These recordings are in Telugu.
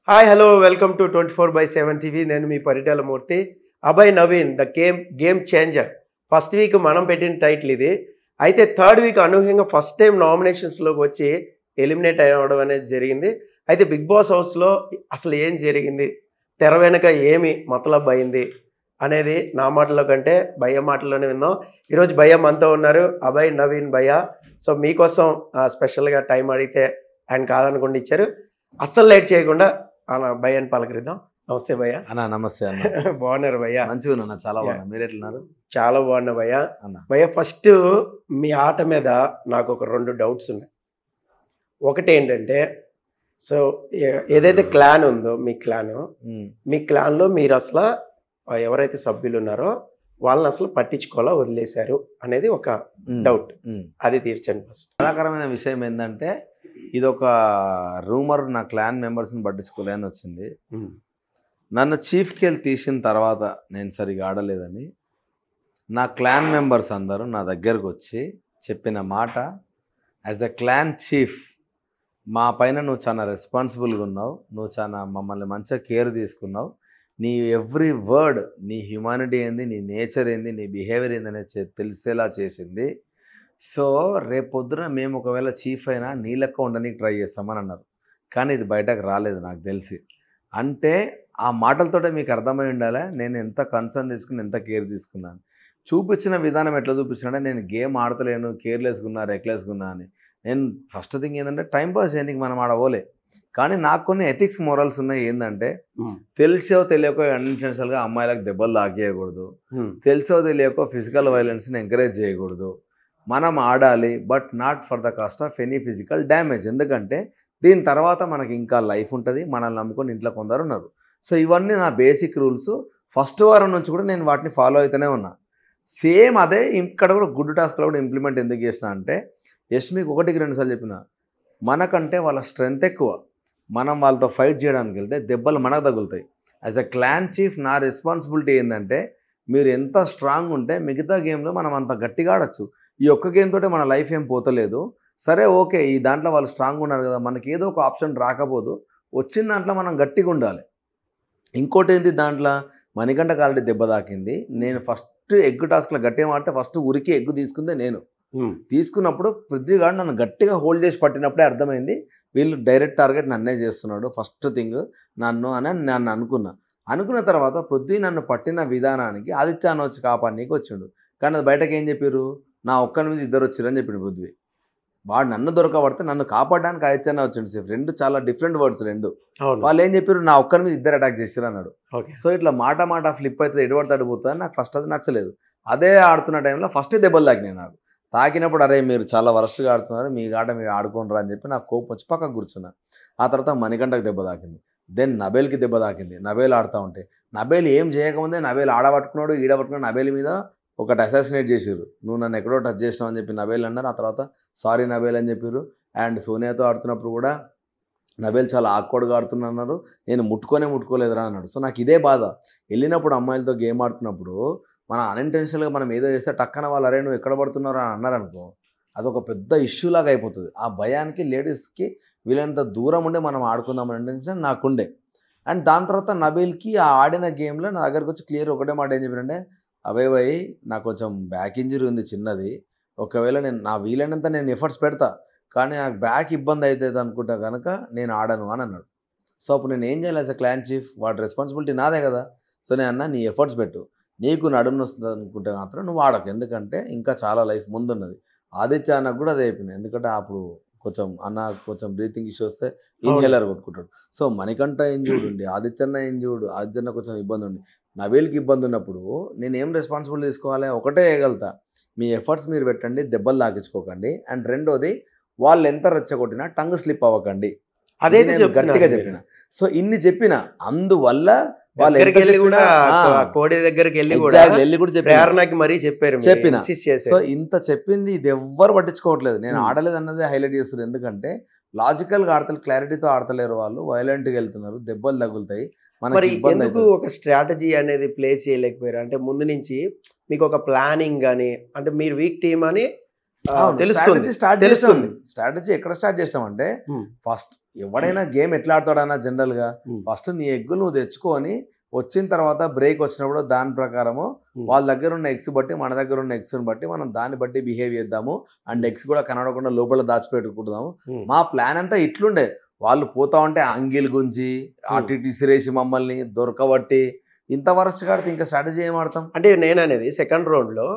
Hi hello welcome to 24/7 TV. నేను మీ Paritala Murthy. Abhay Naveen the game changer. First week మనం పెట్టిన టైటిల్ ఇది. అయితే థర్డ్ వీక్ అనూహ్యంగా ఫస్ట్ టైం నామినేషన్స్లోకి వచ్చి ఎలిమినేట్ అవ్వడం అనేది జరిగింది. అయితే బిగ్ బాస్ హౌస్లో అసలు ఏం జరిగింది, తెర వెనుక ఏమి మతలబ్ అయింది అనేది నా మాటల్లో కంటే భయ్య మాటల్లోనే విందాం. ఈరోజు భయ్య మనతో ఉన్నారు, అభయ్ నవీన్ భయ్య. సో మీకోసం స్పెషల్గా టైం అడిగితే ఆయన కాదనుకుండా ఇచ్చారు. అస్సలు లేట్ చేయకుండా అన్న భయ్యని పలకరిద్దాం. నమస్తే భయ్య. అన్న నమస్తే అన్న. బాగున్నారు భయ్య? మంచిగా ఉన్నా, చాలా బాగున్నా. మీరు ఎట్లున్నారు? చాలా బాగున్నా భయ్య. అన్న భయ్య, ఫస్ట్ మీ ఆట మీద నాకు ఒక 2 డౌట్స్ ఉన్నాయి. ఒకటి ఏంటంటే, సో ఏదైతే క్లాన్ ఉందో మీ క్లాన్లో మీరు అసలు ఎవరైతే సభ్యులు ఉన్నారో వాళ్ళని అసలు పట్టించుకోవాలా వదిలేశారు అనేది ఒక డౌట్. అది తీర్చండి ఫస్ట్. బాధాకరమైన విషయం ఏంటంటే, ఇది ఒక రూమర్, నా క్లాన్ మెంబర్స్ని పట్టించుకోలేని వచ్చింది. నన్ను చీఫ్కి వెళ్ళి తీసిన తర్వాత నేను సరిగా ఆడలేదని నా క్లాన్ మెంబర్స్ అందరూ నా దగ్గరకు వచ్చి చెప్పిన మాట, యాజ్ అ క్లాన్ చీఫ్ మా పైన నువ్వు చాలా రెస్పాన్సిబుల్గా ఉన్నావు, నువ్వు చాలా మమ్మల్ని మంచిగా కేర్ తీసుకున్నావు, నీ ఎవ్రీ వర్డ్, నీ హ్యుమానిటీ ఏంది, నీ నేచర్ ఏంది, నీ బిహేవియర్ ఏంది అనేది తెలిసేలా చేసింది. సో రేపొద్దున మేము ఒకవేళ చీఫ్ అయినా నీ లెక్క ఉండడానికి ట్రై చేస్తామని అన్నారు. కానీ ఇది బయటకు రాలేదు నాకు తెలిసి. అంటే ఆ మాటలతోటే మీకు అర్థమై ఉండాలి నేను ఎంత కన్సర్న్ తీసుకుని, ఎంత కేర్ తీసుకున్నాను. చూపించిన విధానం ఎట్లా చూపించానంటే, నేను గేమ్ ఆడతలేను, కేర్లెస్గా రెక్లెస్గా అని. నేను ఫస్ట్ థింగ్ ఏంటంటే, టైంపాస్ చేయడానికి మనం ఆడవోలే. కానీ నాకు కొన్ని ఎథిక్స్ మోరల్స్ ఉన్నాయి. ఏంటంటే, తెలిసో తెలియకో అన్ఇంటెన్షనల్గా అమ్మాయిలకు దెబ్బలు తాకేయకూడదు, తెలిసో తెలియకో ఫిజికల్ వైలెన్స్ని ఎంకరేజ్ చేయకూడదు. మనం ఆడాలి, but not for the cost of any physical damage. ఎందుకంటే దీని తర్వాత మనకి ఇంకా లైఫ్ ఉంటుంది, మనల్ని నమ్ముకొని ఇంట్లో కొందరు ఉన్నారు. సో ఇవన్నీ నా బేసిక్ రూల్స్. ఫస్ట్ వారం నుంచి కూడా నేను వాటిని ఫాలో అవుతూనే ఉన్నా. సేమ్ అదే ఇక్కడ కూడా గుడ్ టాస్క్లో కూడా ఇంప్లిమెంట్ ఎందుకు చేసిన అంటే, యష్మికి 1కి 2 సార్లు చెప్పిన, మనకంటే వాళ్ళ స్ట్రెంగ్త్ ఎక్కువ, మనం వాళ్ళతో ఫైట్ చేయడానికి వెళ్తే దెబ్బలు మనకు తగులుతాయి. యాజ్ అ క్లాన్ చీఫ్ నా రెస్పాన్సిబిలిటీ ఏంటంటే, మీరు ఎంత స్ట్రాంగ్ ఉంటే మిగతా గేమ్లో మనం అంత గట్టిగా ఆడచ్చు. ఈ ఒక్క గేమ్ తోటే మన లైఫ్ ఏం పోతలేదు. సరే ఓకే, ఈ దాంట్లో వాళ్ళు స్ట్రాంగ్ ఉన్నారు కదా, మనకి ఏదో ఒక ఆప్షన్ రాకపోదు, వచ్చిన దాంట్లో మనం గట్టిగా ఉండాలి. ఇంకోటి ఏంటి, దాంట్లో మణికంఠకు ఆల్రెడీ దెబ్బ తాకింది. నేను ఫస్ట్ ఎగ్ టాస్క్లో గట్టిగా మాడితే ఫస్ట్ ఉరికి ఎగ్గు తీసుకుందే నేను. తీసుకున్నప్పుడు పృథ్వీగాడు నన్ను గట్టిగా హోల్డ్ చేసి పట్టినప్పుడే అర్థమైంది, వీళ్ళు డైరెక్ట్ టార్గెట్ నన్నే చేస్తున్నాడు ఫస్ట్ థింగ్ నన్ను అని నన్ను అనుకున్న తర్వాత పృథ్వీ నన్ను పట్టిన విధానానికి ఆదిత్యాన్ని వచ్చి కాపాడనీకి వచ్చిండు. కానీ అది బయటకు ఏం చెప్పారు, నా ఒక్కరి మీద 2 వచ్చిరని చెప్పిండు పృథ్వీ. వాడు నన్ను దొరకబడితే నన్ను కాపాడడానికి ఆదిత్యాన్ని వచ్చిండు సేఫ్. 2 చాలా డిఫరెంట్ వర్డ్స్ 2. వాళ్ళు ఏం చెప్పారు, నా ఒక్కరి మీద 2 అటాక్ చేశారు అన్నాడు. సో ఇట్లా మాట ఫ్లిప్ అవుతుంది, ఎటువంటి అడిపోతుంది. నాకు ఫస్ట్ అది నచ్చలేదు. అదే ఆడుతున్న టైంలో ఫస్ట్ దెబ్బలు తాకినాయి నాకు. తాకినప్పుడు అరే మీరు చాలా వరస్ట్గా ఆడుతున్నారు, మీ ఆట మీరు ఆడుకోనరా అని చెప్పి నాకు కోపం వచ్చి పక్కకు కూర్చున్నా. ఆ తర్వాత మణికంఠకు దెబ్బ తాకింది, దెన్ నబేల్కి దెబ్బ తాకింది. నబేల్ ఆడుతూ ఉంటే నబేల్ ఏం చేయకముందే నబేల్ ఆడబట్టుకున్నాడు, ఈడబట్టుకున్నాడు. నబేల్ మీద ఒకటి అసాసినేట్ చేసారు, నువ్వు నన్ను ఎక్కడో టచ్ చేసినావు అని చెప్పి నబేల్ అన్నారు. ఆ తర్వాత సారీ నబేల్ అని చెప్పారు. అండ్ సోనియాతో ఆడుతున్నప్పుడు కూడా నబేల్ చాలా ఆక్వర్డ్గా ఆడుతున్నారు, నేను ముట్టుకోలేదురా అన్నాడు. సో నాకు ఇదే బాధ. వెళ్ళినప్పుడు అమ్మాయిలతో గేమ్ ఆడుతున్నప్పుడు మన అన్ఇంటెన్షనల్గా మనం ఏదో చేస్తే టక్కన వాళ్ళు అరే నువ్వు ఎక్కడ పడుతున్నారా అని అన్నారనుకో, అదొక పెద్ద ఇష్యూ లాగా అయిపోతుంది. ఆ భయానికి లేడీస్కి వీళ్ళంత దూరం ఉండే మనం ఆడుకుందామని ఇంటెన్షన్ నాకుండే. అండ్ దాని తర్వాత నబేల్కి ఆ ఆడిన గేమ్లో నా దగ్గరకు వచ్చి క్లియర్ ఒకటే మాట ఏం చెప్పారంటే, అవే భయ్ నాకు కొంచెం బ్యాక్ ఇంజరీ ఉంది చిన్నది, ఒకవేళ నేను నా వీలైనంత నేను ఎఫర్ట్స్ పెడతా, కానీ నాకు బ్యాక్ ఇబ్బంది అవుతుంది అనుకుంటా కనుక నేను ఆడను అని అన్నాడు. సో అప్పుడు నేను ఏం చేయాలి యాజ్ అ క్లాన్ చీఫ్, వాటి రెస్పాన్సిబిలిటీ నాదే కదా. సో నేను అన్నా నీ ఎఫర్ట్స్ పెట్టు, నీకు నడుము వస్తుంది అనుకుంటే మాత్రం నువ్వు ఆడకు, ఎందుకంటే ఇంకా చాలా లైఫ్ ముందున్నది. ఆదిత్య అన్నకు కూడా అదే అయిపోయింది, ఎందుకంటే అప్పుడు కొంచెం బ్రీతింగ్ ఇష్యూ వస్తే ఇన్హేలర్ కొట్టుకుంటాడు. సో మణికంఠ ఇంజూర్డ్ ఉండి, ఆదిత్యన్న కొంచెం ఇబ్బంది ఉండి, నబేల్కి ఇబ్బంది ఉన్నప్పుడు నేను ఏం రెస్పాన్సిబిలిటీ తీసుకోవాలి, ఒకటే వేయగలుగుతా, మీ ఎఫర్ట్స్ మీరు పెట్టండి, దెబ్బలు తాకించుకోకండి. అండ్ రెండోది, వాళ్ళు ఎంత రెచ్చగొట్టినా టంగ్ స్లిప్ అవ్వకండి, అదే నేను గట్టిగా చెప్పిన. సో ఇన్ని చెప్పిన, అందువల్ల వాళ్ళు కోడి దగ్గరికి వెళ్ళి చెప్పిన. సో ఇంత చెప్పింది ఇది ఎవ్వరు పట్టించుకోవట్లేదు. నేను ఆడలేదు అన్నది హైలైట్ చేస్తున్నారు. ఎందుకంటే లాజికల్గా ఆడతలు, క్లారిటీతో ఆడతలేరు, వాళ్ళు వైలెంట్గా వెళ్తున్నారు, దెబ్బలు తగులుతాయి. మరి ఎందుకు ఒక స్ట్రాటజీ అనేది ప్లే చేయలేకపోయారు? అంటే ముందు నుంచి మీకు ఒక ప్లానింగ్ కానీ, అంటే మీరు వీక్ టీమ్ అని స్ట్రాటజీ ఎక్కడ స్టార్ట్ చేసినామంటే, ఫస్ట్ ఎవడైనా గేమ్ ఎట్లా ఆడతాడన్నా జనరల్గా ఫస్ట్ నీ ఎగ్గులు నువ్వు తెచ్చుకొని వచ్చిన తర్వాత బ్రేక్ వచ్చినప్పుడు దాని ప్రకారము వాళ్ళ దగ్గర ఉన్న ఎగ్స్ బట్టి మన దగ్గర ఉన్న ఎగ్స్ని బట్టి మనం దాన్ని బట్టి బిహేవ్ చేద్దాము అండ్ ఎగ్స్ కూడా కనబడకుండా లోపల దాచిపెట్టుకుంటాము. మా ప్లాన్ అంతా ఇట్లుండే. వాళ్ళు పోతా ఉంటే అంగిల్ గుంజి అటు ఇటు ఇసిరేసి మమ్మల్ని దొరకబట్టి ఇంత వరస్ట్ కాడితే ఇంకా స్ట్రాటజీ ఏం ఆడతాం అంటే నేను అనేది సెకండ్ రౌండ్ లో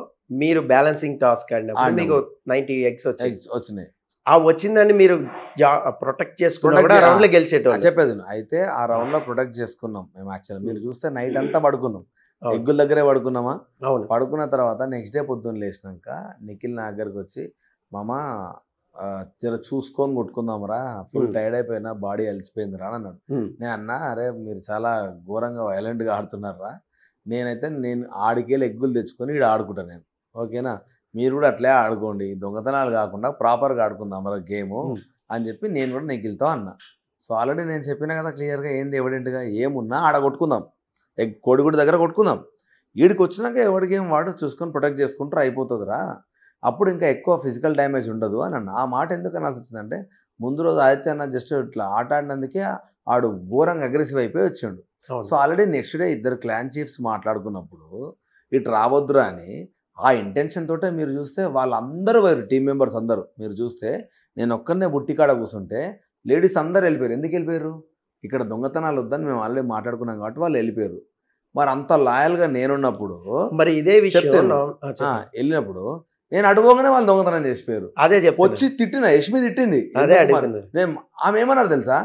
మీరు బ్యాలెన్సింగ్ టాస్క్ ఆడినప్పుడు మీకు 90 ఎగ్స్ వచ్చినాయి. ఆ వచ్చిందని మీరు ప్రొటెక్ట్ చేసుకున్నా రౌండ్ లో గెలిచేటోళ్ళు చెప్పేది. అయితే ఆ రౌండ్ లో ప్రొటెక్ట్ చేసుకున్నాం మేము. యాక్చువల్ మీరు చూస్తే నైట్ అంతా పడుకున్నాం, ఎగ్గుల దగ్గరే పడుకున్నామా. పడుకున్న తర్వాత నెక్స్ట్ డే పొద్దున్న లేచినాక నిఖిల్ నా దగ్గరకు వచ్చి మామ జర చూసుకొని కొట్టుకుందాంరా, ఫుల్ టైర్డ్ అయిపోయినా, బాడీ అలసిపోయిందిరా అని అన్నాడు. నేను అన్నా అరే మీరు చాలా ఘోరంగా వైలెంట్గా ఆడుతున్నారా, నేను ఆడికెళ్ళి ఎగ్గులు తెచ్చుకొని ఇక్కడ ఆడుకుంటాను నేను, ఓకేనా, మీరు కూడా అట్లే ఆడుకోండి, దొంగతనాలు కాకుండా ప్రాపర్గా ఆడుకుందాం మరి గేము అని చెప్పి నేను కూడా నిఖిల్తో అన్నా. సో ఆల్రెడీ నేను చెప్పినా కదా క్లియర్గా, ఏంది ఎవిడెంట్గా ఏమున్నా ఆడ కొట్టుకుందాం, కోడిగుడి దగ్గర కొట్టుకుందాం, వీడికి వచ్చినాక ఎవరి గేమ్ వాడు చూసుకొని ప్రొటెక్ట్ చేసుకుంటారు అయిపోతుందిరా, అప్పుడు ఇంకా ఎక్కువ ఫిజికల్ డ్యామేజ్ ఉండదు అని అన్న. ఆ మాట ఎందుకు అనాల్సి వచ్చిందంటే ముందు రోజు ఆదిత్య అన్న జస్ట్ ఇట్లా ఆట ఆడినందుకే ఆడు ఘోరంగా అగ్రెసివ్ అయిపోయి వచ్చిండు. సో ఆల్రెడీ నెక్స్ట్ డే ఇద్దరు క్లాన్ చీఫ్స్ మాట్లాడుకున్నప్పుడు ఇటు రావద్దురా అని ఆ ఇంటెన్షన్ తోటే మీరు చూస్తే వాళ్ళందరూ వేరు టీం మెంబర్స్ అందరూ మీరు చూస్తే, నేను ఒక్కనే బుట్టికాడ కూర్చుంటే లేడీస్ అందరు వెళ్ళిపోయారు. ఎందుకు వెళ్ళిపోయారు, ఇక్కడ దొంగతనాలు వద్దని మేము ఆల్రెడీ మాట్లాడుకున్నాం కాబట్టి వాళ్ళు వెళ్ళిపోయారు. మరి అంత లాయల్గా నేనున్నప్పుడు మరి ఇదే విషయం వెళ్ళినప్పుడు నేను అడుగుగానే వాళ్ళు దొంగతనం చేసిపోయారు. అదే వచ్చి తిట్టిన యష్మి తిట్టింది. నేను ఆమె ఏమన్నారు తెలుసా,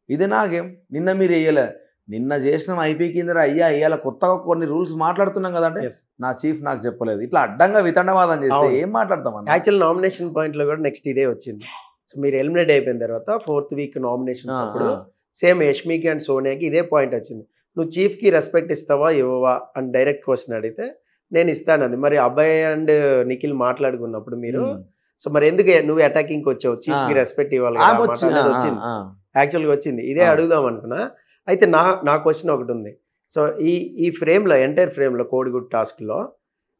ఇది నా గేమ్, నిన్న మీరు వేయలే, నిన్న చేసిన ఐపీ కింద అయ్యా ఇయ్యాల కొత్తగా కొన్ని రూల్స్ మాట్లాడుతున్నాం కదంటే నా చీఫ్ నాకు చెప్పలేదు, ఇట్లా అడ్డంగా వితండవాదం చేస్తే ఏం మాట్లాడతాం. యాక్చువల్ నామినేషన్ పాయింట్ లో కూడా నెక్స్ట్ ఇదే వచ్చింది. సో మీరు ఎలిమినేట్ అయిపోయిన తర్వాత 4th వీక్ నామినేషన్స్ అప్పుడు సేమ్ యష్మికి అండ్ సోనియాకి ఇదే పాయింట్ వచ్చింది. నువ్వు చీఫ్ కి రెస్పెక్ట్ ఇస్తావా ఇవ్వవా అని డైరెక్ట్ క్వశ్చన్ అడిగితే నేను ఇస్తానంది. మరి అబ్బాయి అండ్ నిఖిల్ మాట్లాడుకున్నప్పుడు మీరు సో మరి ఎందుకు నువ్వు అటాకింగ్ వచ్చావు, చీఫ్ కి రెస్పెక్ట్ ఇవ్వాలి వచ్చింది, యాక్చువల్గా వచ్చింది. ఇదే అడుగుదాం అనుకున్నా. అయితే నా క్వశ్చన్ ఒకటి ఉంది. సో ఈ ఫ్రేమ్లో ఎంటైర్ ఫ్రేమ్లో కోడిగుడ్ టాస్క్లో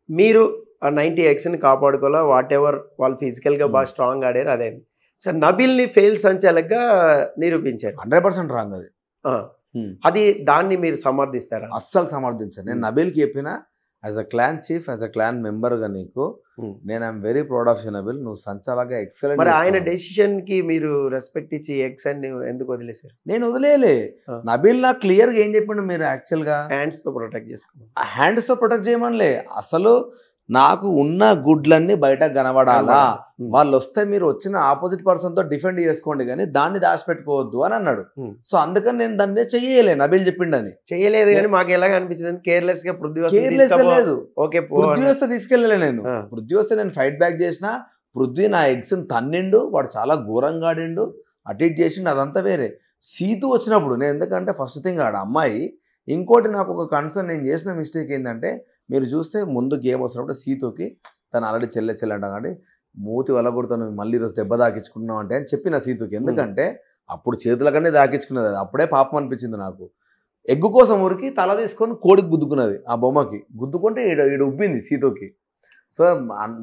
మీరు ఆ 90 ఎగ్స్ని కాపాడుకోవాలా, వాట్ ఎవర్ వాళ్ళు ఫిజికల్గా బాగా స్ట్రాంగ్ ఆడారు అదే. సో నబిల్ని ఫెయిల్ సంచాలకుగా నిరూపించారు. 100% రాంగ్ అది. అది దాన్ని మీరు సమర్థిస్తారా? అస్సలు సమర్థించారు. నేను నబిల్కి చెప్పిన as a clan chief, as a క్లాన్ మెంబర్గా నీకు నేను I am very proud of you Nabil, నువ్వు సంచాలగా ఎక్సలెంట్. మరి ఆయన డెసిషన్ కి మీరు రెస్పెక్ట్ ఇచ్చి ఎగ్స్ అని ఎందుకు వదిలేశారు? నేను వదిలేయలే. నబిల్ నాకు క్లియర్గా ఏం చెప్పిండు, మీరు యాక్చువల్గా హ్యాండ్స్ తో ప్రొటెక్ట్ చేసుకోండి, హ్యాండ్స్ తో ప్రొటెక్ట్ చేయమనిలే, అసలు నాకు ఉన్న గుడ్లన్నీ బయట కనబడాలా, వాళ్ళు వస్తే మీరు వచ్చిన ఆపోజిట్ పర్సన్ తో డిఫెండ్ చేసుకోండి కానీ దాన్ని దాచిపెట్టుకోవద్దు అని అన్నాడు. సో అందుకని నేను దాని మీద చెయ్యలే, నబిల్ చెప్పిండని చెయ్యలేదు. కానీ మాకు ఎలాగ అనిపించింది, కేర్లెస్ గా లేదు, పృథ్వీ వస్తే తీసుకెళ్ళలే. నేను పృథ్వీ వస్తే నేను ఫైట్ బ్యాక్ చేసిన, పృథ్వీ నా ఎగ్స్ తన్నిండు, వాడు చాలా ఘోరంగా ఆడిండు, అటు ఇటు చేసిండు, అదంతా వేరే. సీతు వచ్చినప్పుడు నేను ఎందుకంటే ఫస్ట్ థింగ్ ఆడ అమ్మాయి, ఇంకోటి నాకు ఒక కన్సర్న్, నేను చేసిన మిస్టేక్ ఏంటంటే మీరు చూస్తే ముందు గేమ్ వస్తున్నప్పుడు సీతుకి తను ఆల్రెడీ చెల్లె అంట కానీ మూతి వలగొడుతాను మళ్ళీ ఈరోజు దెబ్బ దాకించుకున్నావు అంటే అని చెప్పిన సీతుకి. ఎందుకంటే అప్పుడు చేతుల కన్నా దాకించుకున్నది, అప్పుడే పాపం అనిపించింది నాకు. ఎగ్గు కోసం ఊరికి తల తీసుకొని కోడికి గుద్దుకున్నది, ఆ బొమ్మకి గుద్దుకుంటే ఈడ ఉబ్బింది సీతుకి. సో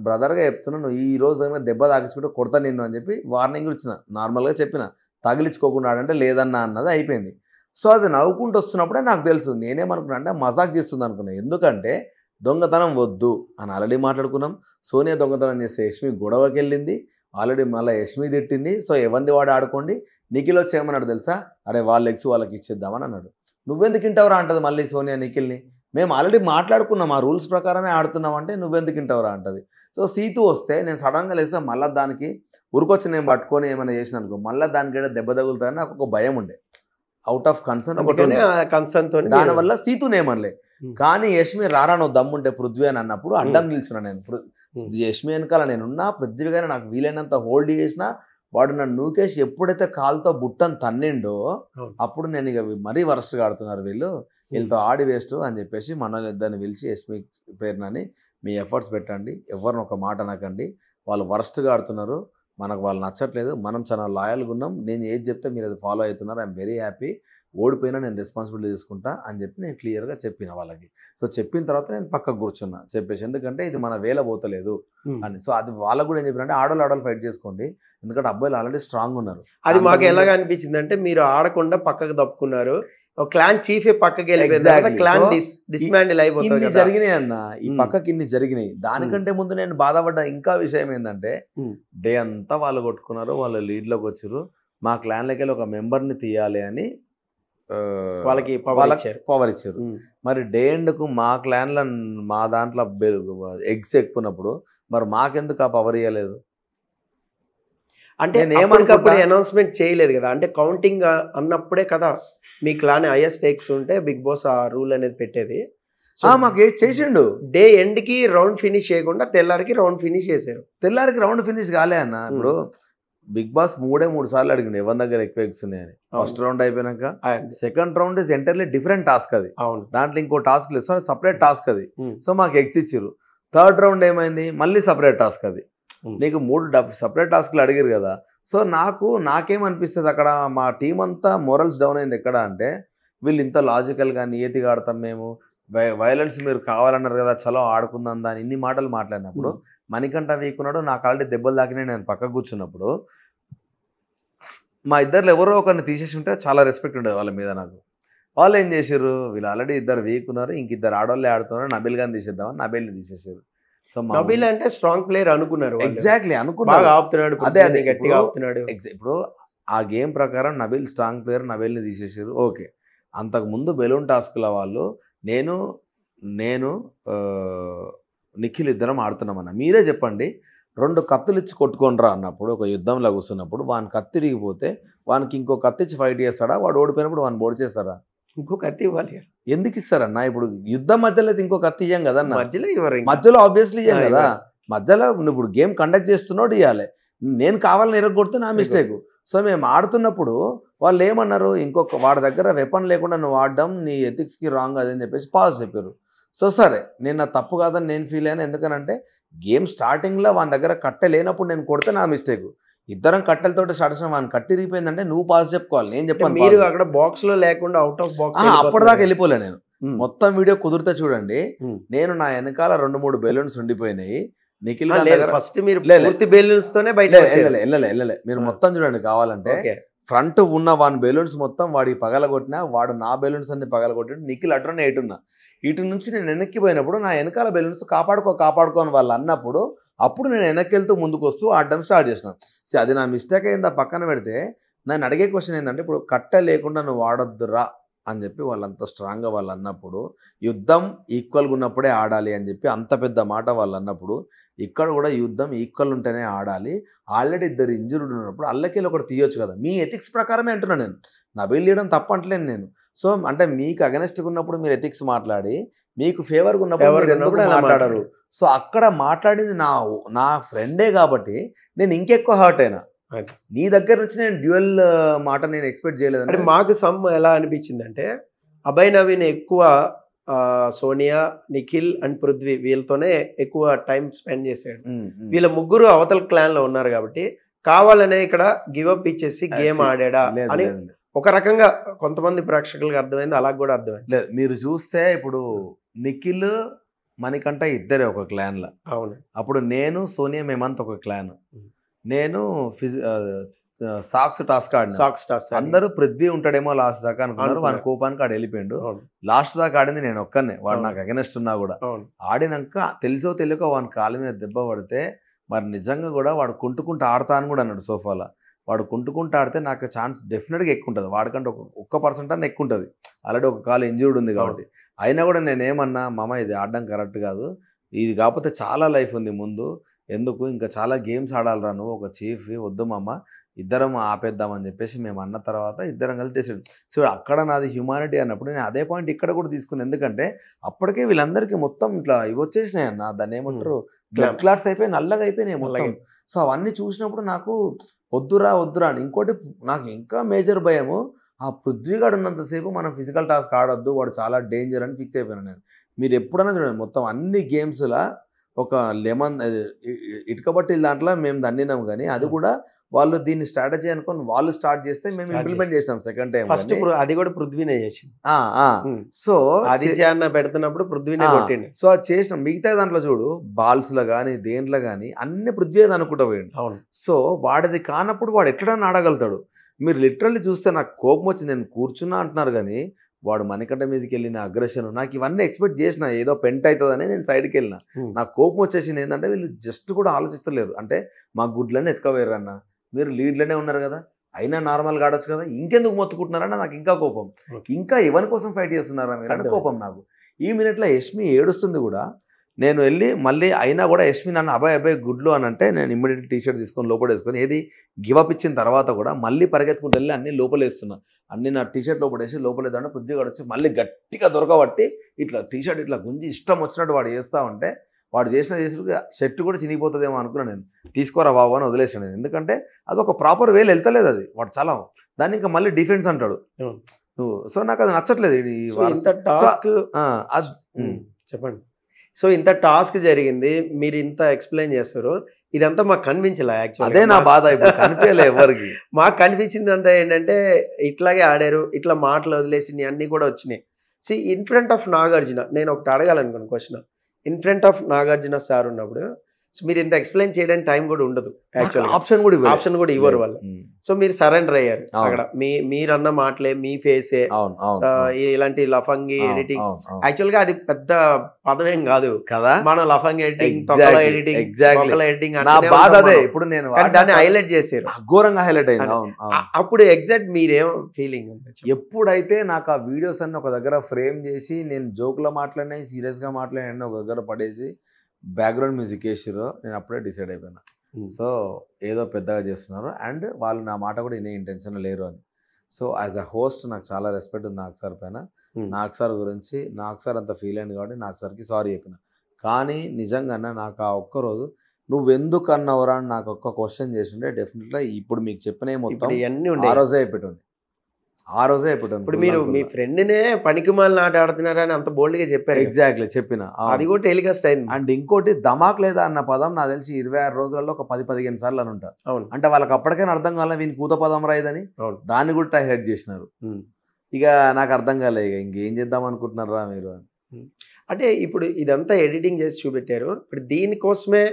బ్రదర్గా చెప్తున్నాను, ఈ రోజు దెబ్బ దాకించుకుంటే కొడతా నిన్ను అని చెప్పి వార్నింగ్ ఇచ్చిన, నార్మల్గా చెప్పిన, తగిలించుకోకుండా ఆడంటే లేదన్నా అన్నది అయిపోయింది. సో అది నవ్వుకుంటూ వస్తున్నప్పుడే నాకు తెలుసు, నేనేమనుకున్నా అంటే మజాక్ చేస్తుంది అనుకున్నాను. ఎందుకంటే దొంగతనం వద్దు అని ఆల్రెడీ మాట్లాడుకున్నాం. సోనియా దొంగతనం చేస్తే యష్మి గొడవకి వెళ్ళింది, ఆల్రెడీ మళ్ళీ యష్మి తిట్టింది. సో ఎవరిది వాడు ఆడుకోండి. నిఖిల్ వచ్చి ఏమన్నాడు తెలుసా, అరే వాళ్ళ ఎగ్స్ వాళ్ళకి ఇచ్చేద్దామని అన్నాడు. నువ్వెందుకు ఇంటవరా అంటది మళ్ళీ సోనియా నిఖిల్ని, మేము ఆల్రెడీ మాట్లాడుకున్నాం ఆ రూల్స్ ప్రకారమే ఆడుతున్నాం అంటే నువ్వెందుకు ఇంటవరా అంటది. సో సీతు వస్తే నేను సడన్గా లేస్తే మళ్ళీ దానికి ఉరికొచ్చి నేను పట్టుకొని ఏమైనా చేసిన అనుకో మళ్ళీ దానికైనా దెబ్బ తగులుతాయని నాకు ఒక భయం ఉండే, అవుట్ ఆఫ్ కన్సర్న్. దానివల్ల సీతునేమనలే. కానీ యష్మి రారానో దమ్ముంటే పృథ్వీ అని అన్నప్పుడు అడ్డం నిల్చున్నా నేను. యష్మి వెనకాల నేనున్నా, పృథ్వీ గానే నాకు వీలైనంత హోల్డ్ చేసినా, వాడు నన్ను నూకేసి ఎప్పుడైతే కాలుతో బుట్టను తన్నిండో అప్పుడు నేను ఇక మరీ వరస్ట్గా ఆడుతున్నారు వీళ్ళతో ఆడి వేస్ట్ అని చెప్పేసి మనల్ని ఇద్దరిని పిలిచి యష్మి ప్రేరణని మీ ఎఫర్ట్స్ పెట్టండి, ఎవరిని ఒక మాట అనకండి, వాళ్ళు వరస్ట్గా ఆడుతున్నారు, మనకు వాళ్ళు నచ్చట్లేదు, మనం చాలా లాయల్గా ఉన్నాం, నేను ఏది చెప్తే మీరు అది ఫాలో అవుతున్నారు, ఐఎమ్ వెరీ హ్యాపీ, ఓడిపోయినా నేను రెస్పాన్సిబిలిటీ తీసుకుంటా అని చెప్పి నేను క్లియర్గా చెప్పిన వాళ్ళకి. సో చెప్పిన తర్వాత నేను పక్కకు కూర్చున్నా చెప్పేసి, ఎందుకంటే ఇది మన వేల పోతలేదు అని. సో అది వాళ్ళకు కూడా ఏం చెప్పినంటే ఆడవాళ్ళు ఫైట్ చేసుకోండి, ఎందుకంటే అబ్బాయిలు ఆల్రెడీ స్ట్రాంగ్ ఉన్నారు. అది మాకు ఎలాగ అనిపించింది అంటే మీరు ఆడకుండా పక్కకు తప్పుకున్నారు, క్లాన్ చీఫే పక్కకి వెళ్ళిపోయింది, క్లాన్ డిస్మాండిల్ అయిపోతుంది. ఇన్ని జరిగినాయి అన్న, ఈ పక్కకి ఇన్ని జరిగినాయి. దానికంటే ముందు నేను బాధపడ్డ ఇంకా విషయం ఏంటంటే డే అంతా వాళ్ళు కొట్టుకున్నారు, వాళ్ళు లీడ్లోకి వచ్చారు, మా క్లాన్లోకి వెళ్ళి ఒక మెంబర్ని తీయాలి అని వాళ్ళకి పవర్ ఇచ్చారు. మరి డే ఎండ్కు మా క్లాన్లో మా దాంట్లో ఎగ్స్ ఎక్కున్నప్పుడు మరి మాకెందుకు ఆ పవర్ ఇవ్వలేదు? అంటే ఏమనుకప్పుడు అనౌన్స్మెంట్ చేయలేదు కదా, అంటే కౌంటింగ్ అన్నప్పుడే కదా మీ క్లాన్ హైయెస్ట్ స్టేక్స్ ఉంటే బిగ్ బాస్ ఆ రూల్ అనేది పెట్టేది. మాకు చేసిండు. డే ఎండ్ కి రౌండ్ ఫినిష్ చేయకుండా తెల్లారికి రౌండ్ ఫినిష్ చేశారు. తెల్లారికి రౌండ్ ఫినిష్ కాలే అన్న. ఇప్పుడు బిగ్ బాస్ 3 సార్లు అడిగిండు ఎవరి దగ్గర ఎక్కువ ఎగ్స్ ఉన్నాయని. ఫస్ట్ రౌండ్ అయిపోయినాక second round is entirely different task అది. దాంట్లో ఇంకో టాస్క్ లేదు, సో సపరేట్ టాస్క్ అది. సో మాకు ఎగ్స్ ఇచ్చారు. థర్డ్ రౌండ్ ఏమైంది, మళ్ళీ సపరేట్ టాస్క్ అది. నీకు 3 సపరేట్ టాస్క్లు అడిగారు కదా. సో నాకేమనిపిస్తుంది అక్కడ, మా టీం అంతా మోరల్స్ డౌన్ అయింది. ఎక్కడ అంటే వీళ్ళు ఇంత లాజికల్గా నియతిగా ఆడతాం మేము, వైలెన్స్ మీరు కావాలన్నారు కదా, చలో ఆడుకుందాం దాని ఇన్ని మాటలు మాట్లాడినప్పుడు మణికంఠ వీకున్నాడు, నాకు ఆల్రెడీ దెబ్బలు తాకినాయి. నేను పక్కకు కూర్చున్నప్పుడు మా ఇద్దరు ఎవరో ఒకరిని తీసేసి ఉంటే చాలా రెస్పెక్ట్ ఉండేది వాళ్ళ మీద నాకు. వాళ్ళు ఏం చేశారు, వీళ్ళు ఆల్రెడీ ఇద్దరు వీకున్నారు, ఇంక ఇద్దరు ఆడవాళ్ళే ఆడుతున్నారు, నబీల్ గాని తీసేద్దామని నబీల్ని తీసేసారు. సో నబీల్ అంటే స్ట్రాంగ్ ప్లేయర్ అనుకున్నారు. ఎగ్జాక్ట్లీ అనుకున్నారు. అదే గట్టిగా ఆపుతున్నాడు. ఇప్పుడు ఆ గేమ్ ప్రకారం నబీల్ స్ట్రాంగ్ ప్లేయర్, నబీల్ని తీసేసారు. ఓకే, అంతకు ముందు బెలూన్ టాస్క్ల వాళ్ళు నేను నిఖిల్ ఇద్దరం ఆడుతున్నామన్న. మీరే చెప్పండి, 2 కత్తులు ఇచ్చి కొట్టుకోనరా అన్నప్పుడు, ఒక యుద్ధంలో కూర్చున్నప్పుడు వాని కత్తి తిరిగిపోతే వానికి ఇంకో కత్తి ఇచ్చి ఫైట్ చేస్తాడా? వాడు ఓడిపోయినప్పుడు వాడిని బోర్డు చేస్తారా? ఇంకో కత్తి ఇవ్వాలి. ఎందుకు ఇస్తారన్న? ఇప్పుడు యుద్ధం మధ్యలో అయితే ఇంకో కత్తి ఇయ్యం కదన్న. మధ్యలో ఆబ్వియస్లీ ఇయ్యం కదా. మధ్యలో ఇప్పుడు గేమ్ కండక్ట్ చేస్తున్నాడు ఇవ్వాలి. నేను కావాలని ఎరగొడితే నా మిస్టేక్. సో మేము ఆడుతున్నప్పుడు వాళ్ళు ఏమన్నారు, ఇంకొక వాడి దగ్గర వెపన్ లేకుండా నువ్వు ఆడడం నీ ఎథిక్స్కి రాంగ్ అదని చెప్పేసి పాజ్ చెప్పారు. సో సరే, నేను నా తప్పు కాదని నేను ఫీల్ అయ్యాను. ఎందుకనంటే గేమ్ స్టార్టింగ్లో వాని దగ్గర కట్టె లేనప్పుడు నేను కొడితే నా మిస్టేక్. ఇద్దరం కట్టెలతో స్టార్ట్ చేసిన వాని కట్టి రిగిపోయిందంటే నువ్వు పాజ్ చెప్పుకోవాలి, నేను చెప్పాను. మీరు అక్కడ బాక్స్ లో లేకుండా అవుట్ ఆఫ్ బాక్స్ అప్పటిదాకా వెళ్ళిపోలే నేను. మొత్తం వీడియో కుదిరితే చూడండి, నేను నా వెనకాల 2-3 బెలూన్స్ ఉండిపోయినాయి. నిఖిల్ ఫస్ట్ మీరు పూర్తి బెలూన్స్ తోనే బయట వెళ్ళలే. మీరు మొత్తం చూడండి కావాలంటే. ఫ్రంట్ ఉన్న వాని బెలూన్స్ మొత్తం వాడికి పగలగొట్టినా, వాడు నా బెలూన్స్ అన్ని పగలగొట్టాడు. నిఖిల్ అటున్న ఎటున్నా, ఇటు నుంచి నేను వెనక్కి పోయినప్పుడు నా వెనకాల బెలూన్స్ కాపాడుకో అని వాళ్ళు అన్నప్పుడు, అప్పుడు నేను వెనక్కి వెళ్తూ ముందుకు వస్తూ ఆడడం స్టార్ట్ చేసినాను. సో అది నా మిస్టేక్ అయిందా పక్కన పెడితే, నన్ను అడిగే క్వశ్చన్ ఏంటంటే, ఇప్పుడు కట్టె లేకుండా నువ్వు ఆడొద్దురా అని చెప్పి వాళ్ళంత స్ట్రాంగ్గా వాళ్ళు అన్నప్పుడు, యుద్ధం ఈక్వల్గా ఉన్నప్పుడే ఆడాలి అని చెప్పి అంత పెద్ద మాట వాళ్ళు అన్నప్పుడు, ఇక్కడ కూడా యుద్ధం ఈక్వల్ ఉంటేనే ఆడాలి. ఆల్రెడీ 2 ఇంజురీడ్ ఉన్నప్పుడు అల్లకెళ్ళి ఒకటి తీయొచ్చు కదా. మీ ఎథిక్స్ ప్రకారమే అంటున్నాను నేను, నబీల్ తీయడం తప్పు అంటలేను నేను. సో అంటే మీకు అగెనెస్ట్గా ఉన్నప్పుడు మీరు ఎథిక్స్ మాట్లాడి, మీకు ఫేవర్గా ఉన్నప్పుడు మీరు ఎందుకు మాట్లాడరు? సో అక్కడ మాట్లాడింది నా ఫ్రెండే కాబట్టి నేను ఇంకెక్కువ హర్ట్ అయినా. నీ దగ్గర నుంచి నేను డ్యూయల్ మాట నేను ఎక్స్పెక్ట్ చేయలేదు. అంటే మాకు ఎలా అనిపించింది అంటే, అభయ్ నవీన్ ఎక్కువ సోనియా, నిఖిల్ అండ్ పృథ్వీ వీళ్ళతోనే ఎక్కువ టైం స్పెండ్ చేశాడు. వీళ్ళ ముగ్గురు అవతల క్లాన్ లో ఉన్నారు కాబట్టి కావాలనే ఇక్కడ గివప్ ఇచ్చేసి గేమ్ ఆడాడా అని ఒక రకంగా కొంతమంది ప్రేక్షకులకు అర్థమైంది, అలా కూడా అర్థమైంది. లేదు, మీరు చూస్తే ఇప్పుడు నిఖిల్ మణికంఠ ఇద్దరే ఒక క్లాన్ లో. అవును. అప్పుడు నేను సోనియా మేమంతా ఒక క్లాన్. నేను సాక్స్ టాస్క్ ఆడిన. అందరూ పృథ్వీ ఉంటాడేమో లాస్ట్ దాకా అనుకున్నారు. వాని కోపానికి ఆడు వెళ్ళిపోయాడు. లాస్ట్ దాకా ఆడింది నేను ఒక్కనే, వాడు నాకు అగెనెస్ట్ ఉన్నా కూడా. ఆడినాక తెలుసో తెలియక వాని కాలు మీద దెబ్బ పడితే, మరి నిజంగా కూడా వాడు కుంటుకుంటూ ఆడతా అని కూడా అన్నాడు సోఫాలో. వాడు కుంటుకుంటూ ఆడితే నాకు ఛాన్స్ డెఫినెట్గా ఎక్కువ ఉంటుంది, వాడికంటే 1% అన్న ఎక్కువ ఉంటుంది. ఆల్రెడీ ఒక కాలు ఇంజూర్డ్ ఉంది కాబట్టి. అయినా కూడా నేనేమన్నా, మామ ఇది ఆడడం కరెక్ట్ కాదు, ఇది కాకపోతే చాలా లైఫ్ ఉంది ముందు, ఎందుకు ఇంకా చాలా గేమ్స్ ఆడాలిరా నువ్వు ఒక చీఫ్, వద్దు మామ ఇద్దరం ఆపేద్దామని చెప్పేసి మేము అన్న తర్వాత ఇద్దరం కలిసి చేసాడు. సో అక్కడ నాది హ్యూమానిటీ అన్నప్పుడు నేను అదే పాయింట్ ఇక్కడ కూడా తీసుకున్నాను. ఎందుకంటే అప్పటికే వీళ్ళందరికీ మొత్తం ఇట్లా ఇవి వచ్చేసినాయి అన్న, దాన్ని ఏమంటారు, బ్లడ్ క్లాట్స్ అయిపోయి నల్లగా అయిపోయినాయి మొత్తం. సో అవన్నీ చూసినప్పుడు నాకు వద్దురా అని. ఇంకోటి నాకు ఇంకా మేజర్ భయము, ఆ పృథ్వీగాడు ఉన్నంతసేపు మనం ఫిజికల్ టాస్క్ ఆడొద్దు, వాడు చాలా డేంజర్ అని ఫిక్స్ అయిపోయాను నేను. మీరు ఎప్పుడైనా చూడండి, మొత్తం అన్ని గేమ్స్లో ఒక లెమన్ ఇటుక బట్టి దాంట్లో మేము దండినాం, కానీ అది కూడా వాళ్ళు దీన్ని స్ట్రాటజీ అనుకొని వాళ్ళు స్టార్ట్ చేస్తే మేము ఇంప్లిమెంట్ చేసాం సెకండ్ టైం. ఫస్ట్ అది కూడా పృథ్వీనే చేసింది. సో ఆదిత్య అన్న పెడుతున్నప్పుడు పృథ్వీనే కొట్టిండు. సో అది చేసిన మిగతా దాంట్లో చూడు బాల్స్ లో కానీ దేంట్లో కానీ అన్ని పృథ్వీ అనుకుంటా పోయిండు. అవును. సో వాడిది కానప్పుడు వాడు ఎట్లా ఆడగలుగుతాడు? మీరు లిటరల్లీ చూస్తే నాకు కోపం వచ్చింది, నేను కూర్చున్నా అంటున్నారు కానీ వాడు మణికంఠ మీదకి వెళ్ళిన అగ్రెషన్ నాకు ఇవన్నీ ఎక్స్పెక్ట్ చేసిన, ఏదో పెంట్ అవుతుందని నేను సైడ్కి వెళ్ళిన. నాకు కోపం వచ్చేసింది ఏంటంటే వీళ్ళు జస్ట్ కూడా ఆలోచిస్తలేరు. అంటే మా గుడ్లన్నీ ఎత్తుకోవేరన్న, మీరు లీడ్లోనే ఉన్నారు కదా, అయినా నార్మల్గా ఆడొచ్చు కదా, ఇంకెందుకు మొత్తుకుంటున్నారన్న నాకు ఇంకా కోపం. ఇంకా ఎవరి కోసం ఫైట్ చేస్తున్నారా మీరు అని కోపం నాకు. ఈ మినిట్లో యష్మి ఏడుస్తుంది కూడా. నేను వెళ్ళి మళ్ళీ అయినా కూడా యష్మి నన్ను అబ్బాయి గుడ్లు అని అంటే నేను ఇమ్మీడియట్ టీషర్ట్ తీసుకొని లోపల వేసుకొని ఏది గివప్ ఇచ్చిన తర్వాత కూడా మళ్ళీ పరిగెత్తుకుంటూ వెళ్ళి అన్ని లోపలేస్తున్నా. అన్ని నా టీషర్ట్ లోపడేసి లోపలేదంటే పృథ్వీ వచ్చి మళ్ళీ గట్టిగా దొరకబట్టి ఇట్లా టీషర్ట్ ఇట్లా గుంజి ఇష్టం వచ్చినట్టు వాడు చేస్తూ ఉంటే వాడు చేసిన షర్ట్ కూడా చినిగిపోతుందేమో అనుకున్నాను. నేను తీసుకోరా బాబు అని వదిలేసాను నేను. ఎందుకంటే అది ఒక ప్రాపర్ వేలు వెళ్తలేదు, అది వాడు చాలా దాన్ని ఇంకా మళ్ళీ డిఫెన్స్ అంటాడు. సో నాకు అది నచ్చట్లేదు. చెప్పండి. సో ఇంత టాస్క్ జరిగింది, మీరు ఇంత ఎక్స్ప్లెయిన్ చేస్తారు, ఇదంతా మాకు కనిపించలే. యాక్చువల్లీ అదే నా బాధ, ఇప్పుడు కనిపించలే ఎవరికి. మాకు కనిపించింది అంతా ఏంటంటే ఇట్లాగే ఆడారు, ఇట్లా మాటలు వదిలేసి అన్నీ కూడా వచ్చినాయి. See in front of Nagarjuna నేను ఒకటి అడగాలనుకున్నాను question. In front of Nagarjuna sir ఉన్నప్పుడు మీరు ఇంత ఎక్స్ప్లెయిన్ చేయడానికి టైం కూడా ఉండదు, యాక్చువల్లీ ఆప్షన్ కూడా ఇవ్వరు వాళ్ళు. సో మీరు సరెండర్ అయ్యారు అక్కడ. మీరన్న మాటలే, మీ ఫేసే, ఇలాంటి లఫంగి ఎడిటింగ్. యాక్చువల్ గా అది పెద్ద పదవేం కాదు కదా, మన లఫంగి ఎడిటింగ్, తొక్కల ఎడిటింగ్, ఎడిటింగ్ ఇప్పుడు నేను దాన్ని హైలైట్ చేశారు, ఘోరంగా హైలైట్ అయింది. అప్పుడు ఎగ్జాక్ట్ మీరేం ఫీలింగ్? ఎప్పుడైతే నాకు ఆ వీడియోస్ అన్ని ఒక దగ్గర ఫ్రేమ్ చేసి నేను జోకులో మాట్లాడినాయి, సీరియస్ గా మాట్లాడినా ఒక దగ్గర పడేసి బ్యాక్గ్రౌండ్ మ్యూజిక్ వేసారు, నేను అప్పుడే డిసైడ్ అయిపోయినా. సో ఏదో పెద్దగా చేస్తున్నారు అండ్ వాళ్ళు నా మాట కూడా వినే ఇంటెన్షన్ లేరు అని. సో యాజ్ అ హోస్ట్ నాకు చాలా రెస్పెక్ట్ ఉంది నాగ్ సార్ పైన. నాగ్ సార్ గురించి నాగ్ సార్ అంత ఫీల్ అయింది కాబట్టి నాగ్ సార్కి సారీ చెప్పిన. కానీ నిజంగా నాకు ఆ ఒక్కరోజు నువ్వెందుకు అన్నవరా అని నాకు ఒక్క క్వశ్చన్ చేసిండే డెఫినెట్గా ఇప్పుడు మీకు చెప్పిన మొత్తం ఆ రోజే అయిపోతుంది. ఇప్పుడు మీరు మీ ఫ్రెండ్నే పనికిమాలిన ఆట ఆడుతున్నారని అంత బోల్డ్ గా చెప్పారు. ఎగ్జాక్ట్లీ చెప్పిన, అది కూడా టెలికాస్ట్ అయింది. అండ్ ఇంకోటి ధమాక్ లేదా అన్న పదం నాకు తెలిసి 26 రోజులలో ఒక 10-15 సార్లు అని ఉంటారు. అంటే వాళ్ళకి అప్పటికైనా అర్థం కాలే వీని కూత పదం రాయిదని, దాన్ని కూడా హైలైట్ చేసినారు. ఇక నాకు అర్థం కాలే, ఇక ఇంకేం చేద్దాం అనుకుంటున్నారా మీరు అని. అంటే ఇప్పుడు ఇదంతా ఎడిటింగ్ చేసి చూపెట్టారు, ఇప్పుడు దీనికోసమే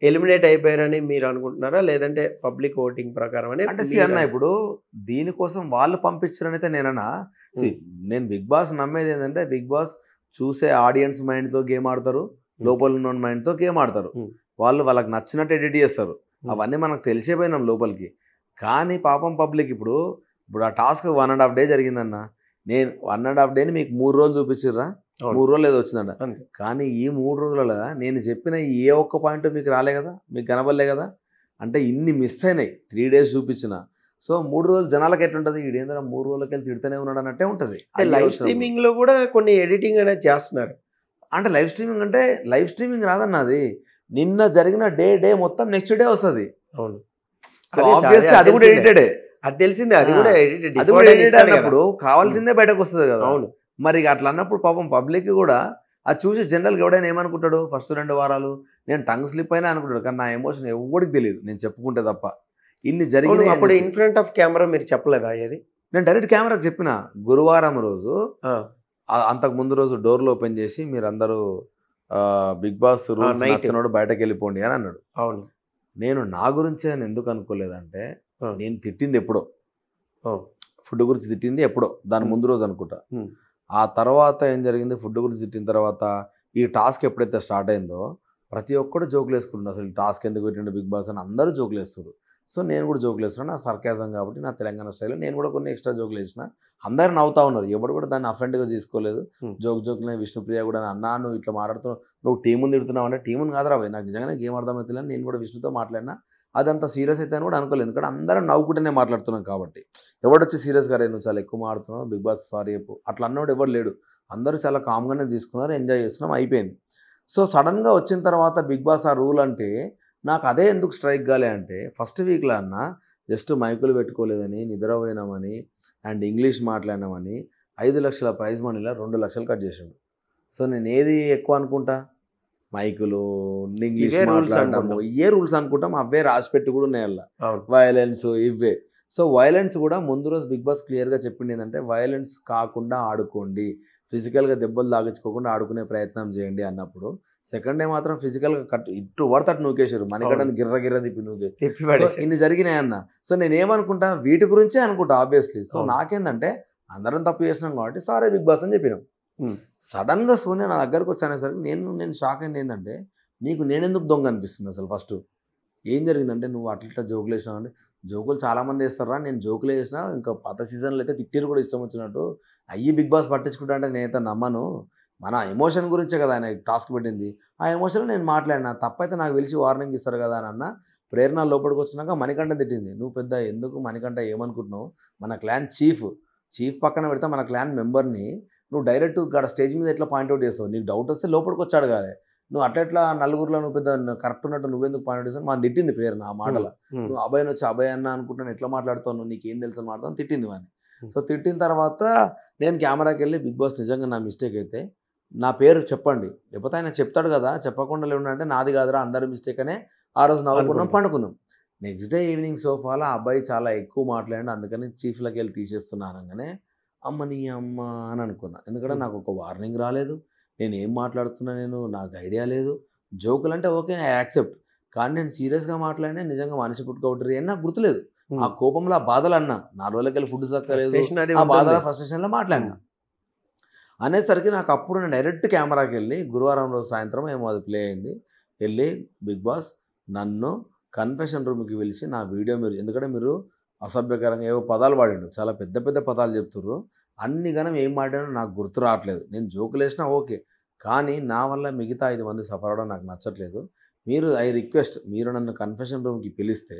ఎలిమినేట్ అయిపోయారని మీరు అనుకుంటున్నారా, లేదంటే పబ్లిక్ ఓటింగ్ ప్రకారం అని? అంటే అన్న ఇప్పుడు దీనికోసం వాళ్ళు పంపించారనైతే నేనన్నా. నేను బిగ్ బాస్ నమ్మేది ఏంటంటే బిగ్ బాస్ చూసే ఆడియన్స్ మైండ్తో గేమ్ ఆడతారు, లోపల ఉన్న మైండ్తో గేమ్ ఆడతారు. వాళ్ళకి నచ్చినట్టు ఎడిట్ చేస్తారు, అవన్నీ మనకు తెలిసిపోయినాం లోపలికి. కానీ పాపం పబ్లిక్ ఇప్పుడు ఆ టాస్క్ 1.5 డే జరిగిందన్న, నేను 1.5 డేని మీకు 3 రోజులు చూపించిర్రా, 3 రోజులు ఏదో వచ్చిందంట. కానీ ఈ 3 రోజులలో నేను చెప్పిన ఏ ఒక్క పాయింట్ మీకు రాలే కదా, మీకు కనబడలే కదా. అంటే ఇన్ని మిస్ అయినాయి 3 డేస్ చూపించిన. సో 3 రోజులు జనాలకు ఎట్లుంటుంది, ఇదేంద్ర 3 రోజులకి వెళ్ళి తిడుతూనే ఉన్నాడు అన్నట్టే ఉంటుంది. లైవ్ స్ట్రీమింగ్ లో కూడా కొన్ని ఎడిటింగ్ అనేది చేస్తున్నారు. అంటే లైవ్ స్ట్రీమింగ్ రాదన్న, అది నిన్న జరిగిన డే మొత్తం నెక్స్ట్ డే వస్తుంది. అవును, అది కూడా ఎడిటెడే, అది తెలిసిందే, అది కూడా ఎడిటెడ్ అన్నప్పుడు కావాల్సిందే బయటకు వస్తుంది కదా. అవును, మరి అట్లా అన్నప్పుడు పాపం పబ్లిక్ కూడా అది చూసి జనరల్గా ఎవడైనా ఏమనుకుంటాడు, ఫస్ట్ 2 వారాలు నేను టంగ్ స్లిప్ అయినా అనుకుంటాడు. కానీ నా ఎమోషన్ ఎవరికి తెలియదు, నేను చెప్పుకుంటే తప్ప. ఇన్ని జరిగింది. అప్పుడు ఇన్ ఫ్రంట్ ఆఫ్ కెమెరా మీరు చెప్పలేదా? ఏది నేను డైరెక్ట్ కెమెరాకి చెప్పిన. గురువారం రోజు అంతకు ముందు రోజు డోర్లు ఓపెన్ చేసి మీరందరూ బిగ్ బాస్ రూల్స్ నచ్చినోడు బయటకు వెళ్ళిపోండి అని అన్నాడు. అవును, నేను నా గురించి అని ఎందుకు అనుకోలేదంటే నేను తిట్టింది ఎప్పుడో, ఫుడ్ గురించి తిట్టింది ఎప్పుడో, దాని ముందు రోజు అనుకుంటా. ఆ తర్వాత ఏం జరిగింది, ఫుడ్ గురించి తిట్టిన తర్వాత ఈ టాస్క్ ఎప్పుడైతే స్టార్ట్ అయిందో ప్రతి ఒక్కరు జోకులు వేసుకుంటున్నారు. అసలు ఈ టాస్క్ ఎందుకు పెట్టిండు బిగ్ బాస్ అని అందరూ జోకులు వేస్తారు. సో నేను కూడా జోకులు వేస్తున్నాను, నా సర్కాజం కాబట్టి నా తెలంగాణ స్టైల్లో నేను కూడా కొన్ని ఎక్స్ట్రా జోకులు వేసిన. అందరు నవ్వుతా ఉన్నారు, ఎవరు కూడా దాన్ని అఫెండ్గా తీసుకోలేదు. జోకులే విష్ణుప్రియ కూడా అన్నా నువ్వు ఇట్లా మాట్లాడుతున్నావు, నువ్వు టీముని తిడుతున్నావు అంటే టీముని కాదురా భయ్, నాకు నిజంగానే గేమ్ అర్థమవుతుంది. నేను కూడా విష్ణుతో మాట్లాడినా, అదంతా సీరియస్ అయితే అని కూడా అనుకోలేదు. ఎందుకంటే అందరం నవ్వుకుంటేనే మాట్లాడుతున్నాం కాబట్టి. ఎవడొచ్చి సీరియస్గా రే నువ్వు చాలా ఎక్కువ మాట్లాడుతున్నావు బిగ్ బాస్ సారీ చెప్పు అట్లా అన్నవాడు ఎవరు లేడు. అందరూ చాలా కామ్గానే తీసుకున్నారు, ఎంజాయ్ చేస్తున్నాం, అయిపోయింది. సో సడన్గా వచ్చిన తర్వాత బిగ్ బాస్ ఆ రూల్ అంటే నాకు అదే ఎందుకు స్ట్రైక్ కాలే అంటే, ఫస్ట్ వీక్లో అన్న జస్ట్ మైకులు పెట్టుకోలేదని, నిద్రపోయినామని అండ్ ఇంగ్లీష్ మైకులు, ఇంగ్లీష్ ఇవే రూల్స్ మాట్లాడడము, అనుకుంటాం. ఏ రూల్స్ అనుకుంటాం అవే రాసి పెట్టి కూడా ఉన్నాయి అలా. అవును. వైలెన్స్ ఇవే. సో వైలెన్స్ కూడా ముందు రోజు బిగ్ బాస్ క్లియర్గా చెప్పింది ఏంటంటే వైలెన్స్ కాకుండా ఆడుకోండి, ఫిజికల్గా దెబ్బలు తాగించుకోకుండా ఆడుకునే ప్రయత్నం చేయండి అన్నప్పుడు సెకండ్ డే మాత్రం ఫిజికల్గా ఇటు పడతట్టు నూకేశారు, మణికడని గిర్ర గిర్ర తిప్పి నూకే. తిప్పి సో పడేసారు. ఇన్ని జరిగినాయి అన్న. సో నేను ఏమనుకుంటా వీటి గురించే అనుకుంటా ఆబ్వియస్లీ. సో అవును. నాకేందంటే అందరం తప్పు చేసినాం కాబట్టి సారీ బిగ్ బాస్ అని చెప్పినాం. సడన్గా సోనియా నా దగ్గరకు వచ్చానేసరికి నేను షాక్ అయింది ఏంటంటే, నీకు నేనెందుకు దొంగ అనిపిస్తుంది అసలు ఫస్ట్. ఏం జరిగిందంటే నువ్వు అట్లా జోకులు వేసినావు అంటే, జోకులు చాలామంది వేస్తారా, నేను జోకులు వేసినా ఇంకా పాత సీజన్లో అయితే తిట్టిరు కూడా ఇష్టం వచ్చినట్టు. అయ్యి బిగ్ బాస్ పట్టించుకుంటా అంటే నేనైతే నమ్మను. మన ఎమోషన్ గురించే కదా ఆయన టాస్క్ పెట్టింది, ఆ ఎమోషన్లో నేను మాట్లాడినా, తప్పైతే నాకు పిలిచి వార్నింగ్ ఇస్తారు కదా అని అన్న. ప్రేరణ లోపలికి వచ్చినాక మణికంఠ తిట్టింది, నువ్వు పెద్ద ఎందుకు మణికంఠ ఏమనుకుంటున్నావు, మన క్లాన్ చీఫ్ పక్కన పెడితే మన క్లాన్ మెంబర్ని నువ్వు డైరెక్ట్ ఇక్కడ స్టేజ్ మీద ఎట్లా పాయింట్అవుట్ చేస్తావు, నీకు డౌట్ వస్తే లోపలికి వచ్చాడు కదా, నువ్వు అట్లా నలుగురిలో నువ్వు పెద్ద కరెక్ట్ ఉన్నట్టు నువ్వెందుకు పాయింట్అవుట్ చేస్తావు, మనం తిట్టింది ప్రేరణ ఆ మాటల. నువ్వు అభయ్ వచ్చి అభయ్ అన్న అనుకుంటాను ఎట్లా మాట్లాడుతావు, నువ్వు నీకేం తెలుసు అని మాట్లాడుతావు తిట్టింది వాడిని. సో తిట్టిన తర్వాత నేను కెమెరాకి వెళ్ళి బిగ్ బాస్ నిజంగా నా మిస్టేక్ అయితే నా పేరు చెప్పండి, లేకపోతే ఆయన చెప్తాడు కదా, చెప్పకుండా లేవుంటే నాది కాదురా అందరి మిస్టేక్ అనే ఆ రోజు నవ్వుకున్నాం పండుకున్నాం. నెక్స్ట్ డే ఈవినింగ్ సోఫాలో అబ్బాయి చాలా ఎక్కువ మాట్లాడి అందుకని చీఫ్లకి వెళ్ళి తీసేస్తున్నాను అనగానే అమ్మ నీ అమ్మ అని అనుకున్నా. ఎందుకంటే నాకు ఒక వార్నింగ్ రాలేదు, నేను ఏం మాట్లాడుతున్నా నాకు ఐడియా లేదు. జోకులు అంటే ఓకే ఐ యాక్సెప్ట్, కానీ నేను సీరియస్గా మాట్లాడినా నిజంగా మనిషి పుట్టుకవుటరి అని నాకు గుర్తులేదు. ఆ కోపంలో ఆ బాధలు అన్నా, 4 రోజులకెళ్ళి ఫుడ్ సక్కలేదు, ఆ బాధల ఫ్రస్ట్రేషన్లో మాట్లాడినా అనేసరికి నాకు అప్పుడు నేను డైరెక్ట్ కెమెరాకి వెళ్ళి గురువారం రోజు సాయంత్రం ఏమో అది ప్లే అయింది, వెళ్ళి బిగ్ బాస్ నన్ను కన్ఫెషన్ రూమ్కి పిలిచి నా వీడియో మీరు, ఎందుకంటే మీరు అసభ్యకరంగా ఏవో పదాలు వాడిండు, చాలా పెద్ద పెద్ద పదాలు చెప్తుర్రు, అన్ని గనం ఏం మాట్లాడో నాకు గుర్తు రావట్లేదు. నేను జోకులు వేసినా ఓకే, కానీ నా వల్ల మిగతా 5 మంది సఫర్ అవడం నాకు నచ్చట్లేదు. మీరు ఐ రిక్వెస్ట్ మీరు నన్ను కన్ఫెషన్ రూమ్కి పిలిస్తే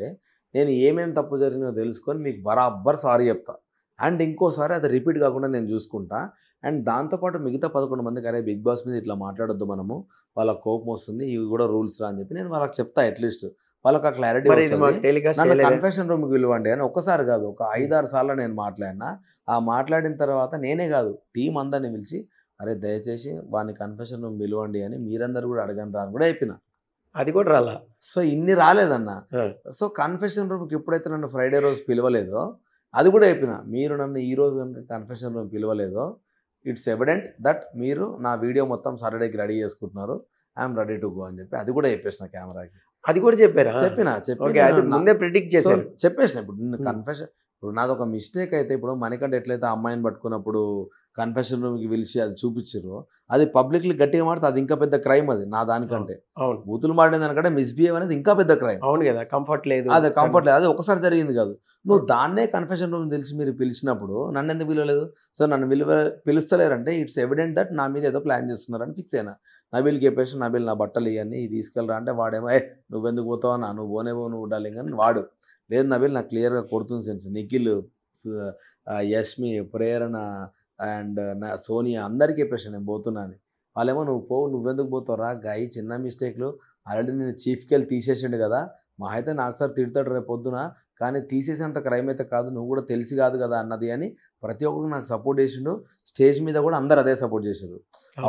నేను ఏమేమి తప్పు జరిగినో తెలుసుకొని మీకు బరాబర్ సారీ చెప్తా, అండ్ ఇంకోసారి అది రిపీట్ కాకుండా నేను చూసుకుంటా. అండ్ దాంతోపాటు మిగతా 11 మందికి అరే బిగ్ బాస్ మీద ఇట్లా మాట్లాడొద్దు మనము, వాళ్ళ కోపం వస్తుంది, ఇవి కూడా రూల్స్ రా అని చెప్పి నేను వాళ్ళకి చెప్తా. అట్లీస్ట్ వాళ్ళకి ఆ క్లారిటీ వస్తుంది. నన్ను కన్ఫెషన్ రూమ్కి పిలవండి అని ఒక్కసారి కాదు ఒక 5-6 సార్లు నేను మాట్లాడినా. ఆ మాట్లాడిన తర్వాత నేనే కాదు టీం అందరిని పిలిచి అరే దయచేసి వాడిని కన్ఫెషన్ రూమ్ పిలవండి అని మీరందరూ కూడా అడగండి రా అని కూడా చెప్పిన. అది కూడా రాలా. సో ఇన్ని రాలేదన్న. సో కన్ఫెషన్ రూమ్కి ఎప్పుడైతే నన్ను ఫ్రైడే రోజు పిలవలేదో అది కూడా చెప్పిన, మీరు నన్ను ఈ రోజు కనుక కన్ఫెషన్ రూమ్ పిలవలేదో ఇట్స్ ఎవిడెంట్ దట్ మీరు నా వీడియో మొత్తం సాటర్డేకి రెడీ చేసుకుంటున్నారు, ఐఎమ్ రెడీ టు గో అని చెప్పి అది కూడా చెప్పేసిన కెమెరాకి. అది కూడా చెప్పారా? ముందే ప్రిడిక్ట్ చేశారు. చెప్పేసిన ఇప్పుడు నిన్ను కన్ఫెషన్, ఇప్పుడు నాది ఒక మిస్టేక్ అయితే ఇప్పుడు మణికంఠ ఎట్లయితే అమ్మాయిని పట్టుకున్నప్పుడు కన్ఫెషన్ రూమ్కి పిలిచి అది చూపించారు, అది పబ్లిక్లీ గట్టిగా మాడితే అది ఇంకా పెద్ద క్రైమ్, అది నా దానికంటే. అవును, బూతులు మాడిన దానికంటే మిస్బిహేవ్ అనేది ఇంకా పెద్ద క్రైమ్. అవును కదా, కంఫర్ట్ లేదు, అదే కంఫర్ట్ లేదు, అది ఒకసారి జరిగింది కాదు. నువ్వు దాన్నే కన్ఫెషన్ రూమ్ తెలిసి మీరు పిలిచినప్పుడు నన్ను ఎందుకు పిలవలేదు? సో నన్ను పిలుస్తలేరంటే ఇట్స్ ఎవిడెంట్ దట్ నా మీద ఏదో ప్లాన్ చేస్తున్నారని ఫిక్స్ అయినా. నబీల్కి చెప్పేసి నబీల్ నా బట్టలు ఇవన్నీ తీసుకెళ్ళరా అంటే వాడేమో నువ్వెందుకు పోతావు అన్న, నువ్వు పోనేవో నువ్వు డాలింగ్ అని వాడు. లేదు నబీల్ నాకు క్లియర్గా కొడుతుంది sense, Nikhil, Yashmi, Prerana and నా సోనియా అందరికీ చెప్పేసి నేను పోతున్నాను. వాళ్ళేమో నువ్వెందుకు పోతావురా గాయ చిన్న మిస్టేక్లు, ఆల్రెడీ నేను చీఫ్కి వెళ్ళి తీసేసిండు కదా, మా అయితే నాకు సార్ తిడతాడు రేపు పొద్దున, కానీ తీసేసేంత క్రైమ్ అయితే కాదు, నువ్వు కూడా తెలిసి కాదు కదా అన్నది అని ప్రతి ఒక్కరు నాకు సపోర్ట్ చేసిండు. స్టేజ్ మీద కూడా అందరు అదే సపోర్ట్ చేశారు.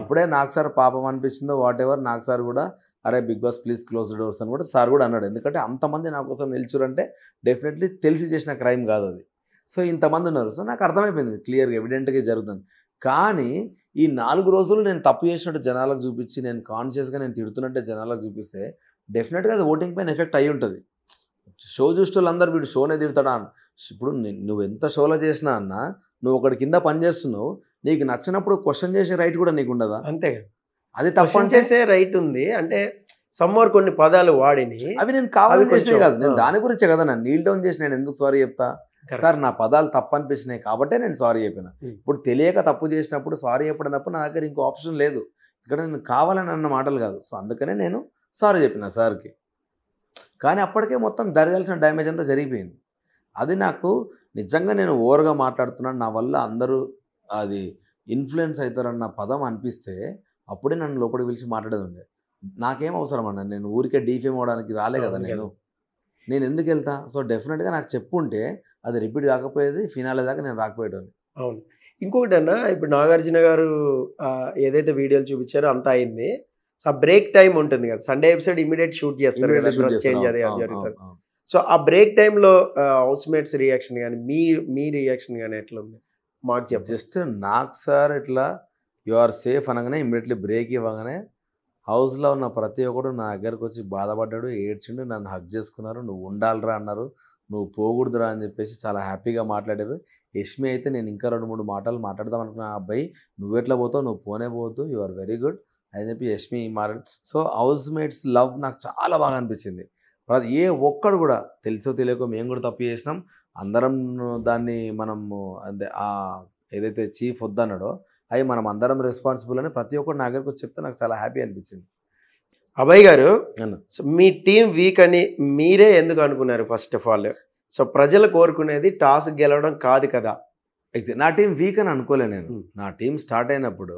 అప్పుడే నాకు సార్ పాపం అనిపించిందో వాట్ ఎవర్, నాకు సార్ కూడా అరే big boss please close doors అని కూడా సార్ కూడా అన్నాడు. ఎందుకంటే అంతమంది నా కోసం నిల్చురంటే డెఫినెట్లీ తెలిసి చేసిన క్రైమ్ కాదు అది. సో ఇంతమంది ఉన్నారు, సో నాకు అర్థమైపోయింది క్లియర్గా ఎవిడెంట్గా జరుగుతుంది. కానీ ఈ 4 రోజులు నేను తప్పు చేసినట్టు జనాలకు చూపించి, నేను కాన్షియస్గా నేను తిడుతున్నట్టే జనాలకు చూపిస్తే డెఫినెట్గా అది ఓటింగ్ పైన ఎఫెక్ట్ అయ్యి ఉంటుంది. షో చూస్తే వాళ్ళందరూ వీడు షోనే తిడతాడా అని. ఇప్పుడు నువ్వు ఎంత షోలో చేసినా అన్న, నువ్వు ఒకటి కింద పని చేస్తున్నావు, నీకు నచ్చినప్పుడు క్వశ్చన్ చేసే రైట్ కూడా నీకు ఉండదా? అంతే, అది తప్పని చేసే రైట్ ఉంది. అంటే సమ్మర్ కొన్ని పదాలు వాడిని అవి నేను కావాలని చేసినాయి కాదు, నేను దాని గురించే కదా నన్ను నీల్ డౌన్ చేసి నేను ఎందుకు సారీ చెప్తా? సార్ నా పదాలు తప్పు అనిపించినాయి కాబట్టే నేను సారీ చెప్పిన. ఇప్పుడు తెలియక తప్పు చేసినప్పుడు సారీ చెప్పడం తప్ప నా దగ్గర ఇంకో ఆప్షన్ లేదు. ఇక్కడ నేను కావాలని అన్న మాటలు కాదు. సో అందుకనే నేను సారీ చెప్పిన సార్కి. కానీ అప్పటికే మొత్తం జరగాల్సిన డ్యామేజ్ అంతా జరిగిపోయింది. అది నాకు నిజంగా నేను ఓవర్గా మాట్లాడుతున్నాను, నా వల్ల అందరూ అది ఇన్ఫ్లుయెన్స్ అవుతారన్న పదం అనిపిస్తే అప్పుడే నన్ను లోపలికి పిలిచి మాట్లాడేది ఉండే. నాకేం అవసరం అన్న, నేను ఊరికే డీఫేమ్ అవడానికి రాలే కదా, నేను ఎందుకు వెళ్తా? సో డెఫినెట్గా నాకు చెప్పుంటే అది రిపీట్ కాకపోయేది, ఫినాలే దాకా నేను రాకపోయేటోని. అవును. ఇంకొకటి అన్న, ఇప్పుడు నాగార్జున గారు ఏదైతే వీడియోలు చూపించారో అంతా అయింది. సో ఆ బ్రేక్ టైం ఉంటుంది కదా, సండే ఎపిసోడ్ ఇమీడియట్ షూట్ చేస్తారు కదా, డ్రెస్ చేంజ్ అది జరుగుతుంది. సో ఆ బ్రేక్ టైంలో హౌస్ మేట్స్ రియాక్షన్ కానీ మీ రియాక్షన్ కానీ ఎట్లా ఉంది మాకు చెప్పండి. జస్ట్ నాకు సార్ ఇట్లా యు ఆర్ సేఫ్ అనగానే ఇమ్మీడియట్లీ బ్రేక్ ఇవ్వగానే హౌస్లో ఉన్న ప్రతి ఒక్కడు నా దగ్గరకు వచ్చి బాధపడ్డాడు, ఏడ్చిండు, నన్ను హక్ చేసుకున్నారు, నువ్వు ఉండాలిరా అన్నారు, నువ్వు పోకూడదురా అని చెప్పేసి చాలా హ్యాపీగా మాట్లాడారు. యష్మి అయితే నేను ఇంకా 2-3 మాటలు మాట్లాడదాం అనుకున్నా, అబ్బాయి నువ్వెట్లా పోతావు, నువ్వు పోనే పోవద్దు, యు ఆర్ వెరీ గుడ్ అని చెప్పి యష్మి మాట్లాడు. సో హౌస్ మేట్స్ లవ్ నాకు చాలా బాగా అనిపించింది. ఏ ఒక్కడు కూడా తెలుసో తెలియకో మేము కూడా తప్పు చేసినాం, అందరం దాన్ని మనము అంటే ఏదైతే చీఫ్ వద్దన్నాడో అవి మనం అందరం రెస్పాన్సిబుల్ అని ప్రతి ఒక్కరు నా దగ్గరకు వచ్చి చెప్తే నాకు చాలా హ్యాపీ అనిపించింది. అభయ్ గారు, సో మీ టీం వీక్ అని మీరే ఎందుకు అనుకున్నారు ఫస్ట్ ఆఫ్ ఆల్? సో ప్రజలు కోరుకునేది టాస్ గెలవడం కాదు కదా. నా టీం వీక్ అని అనుకోలే నేను. నా టీం స్టార్ట్ అయినప్పుడు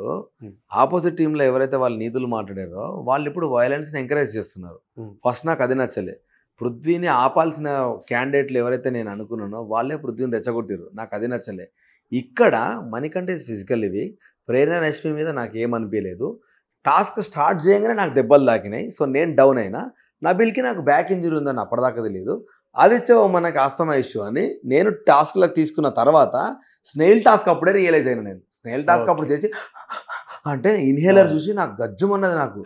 ఆపోజిట్ టీంలో ఎవరైతే వాళ్ళు నీతులు మాట్లాడారో వాళ్ళు ఇప్పుడు వైలెన్స్ని ఎంకరేజ్ చేస్తున్నారు. ఫస్ట్ నాకు అది నచ్చలే. పృథ్వీని ఆపాల్సిన క్యాండిడేట్లు ఎవరైతే నేను అనుకున్నానో వాళ్ళే పృథ్వీని రెచ్చగొట్టారు, నాకు అది నచ్చలే. ఇక్కడ మణికంఠ ఇస్ ఫిజికల్లీ వీక్, ప్రేరణ రష్మి మీద నాకు ఏమనిపించలేదు. టాస్క్ స్టార్ట్ చేయగానే నాకు దెబ్బలు తాకినాయి, సో నేను డౌన్ అయినా. నబిల్కి నాకు బ్యాక్ ఇంజరీ ఉందని అప్పటిదాకా తెలియదు. ఆదిత్య మనకు ఆస్తమా ఇష్యూ అని నేను టాస్క్లకు తీసుకున్న తర్వాత స్నేల్ టాస్క్ అప్పుడే రియలైజ్ అయినా. నేను స్నేల్ టాస్క్ అప్పుడు చేసి అంటే ఇన్హేలర్ చూసి నాకు గజ్జుమన్నది నాకు.